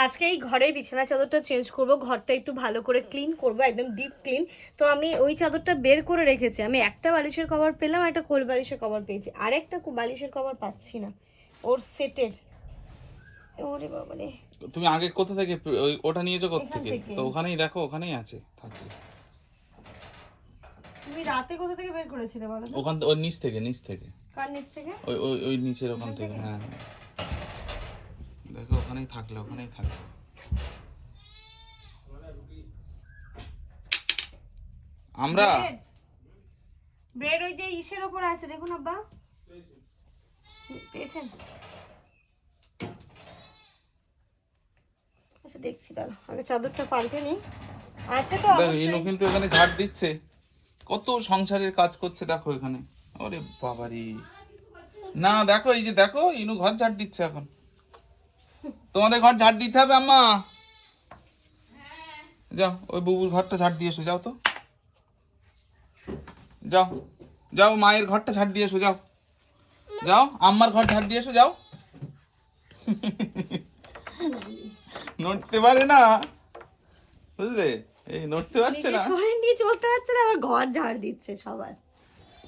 আজকে এই ঘরের বিছানা চাদরটা চেঞ্জ করব, ঘরটা একটু ভালো করে ক্লিন করব, একদম ডিপ ক্লিন। তো আমি ওই চাদরটা বের করে রেখেছি। আমি একটা বালিশের কভার পেলাম, একটা কোল বালিশের কভার পেয়েছি, আরেকটা বালিশের কভার পাচ্ছি না ওর সেটের। ওরে বাবা রে, তুমি আগে কোথা থেকে ওটা নিয়েছো কোথা এখান থেকে? থেকে। তো ওখানেই দেখো, ওখানেই আছে থাকবে। তুমি রাতে কোথা থেকে বের করেছিলে বলো তো? ওখান ওই নিচ থেকে, নিচ থেকে, কার নিচ থেকে? ওই ওই ওই নিচের ওখান থেকে। হ্যাঁ দেখো, ওখানেই থাকলে, ওখানেই থাকবে। আমরা ব্রেড ওই যে ইসের ওপর আছে, দেখুন আব্বা, পেয়েছেন? আচ্ছা দেখছি, দাঁড়া আগে চাদরটা পাল্টে নি। আছে তো দেখো, ইনু অবশ্যই। কিন্তু এখানে ঝাড় দিচ্ছে, কত সংসারের কাজ করছে দেখো এখানে। ওরে বাবারি, না দেখো, এই যে দেখো, ইনু ঘর ঝাড় দিচ্ছে এখন। তোমাদের ঘর ঝাড় দিতে হবে আম্মা। যাও, ওই বুবুর ঘরটা ঝাড় দিয়ে এসো, যাও তো, যাও যাও, মায়ের ঘরটা ঝাড় দিয়ে এসো, যাও যাও, আম্মার ঘর ঝাড় দিয়ে এসো, যাও। নড়তে পারে না, বুঝলে, এই নড়তে পারছে নিজে না। সরে নিয়ে চলতে পারছে না, আবার ঘর ঝাড় দিচ্ছে সবার।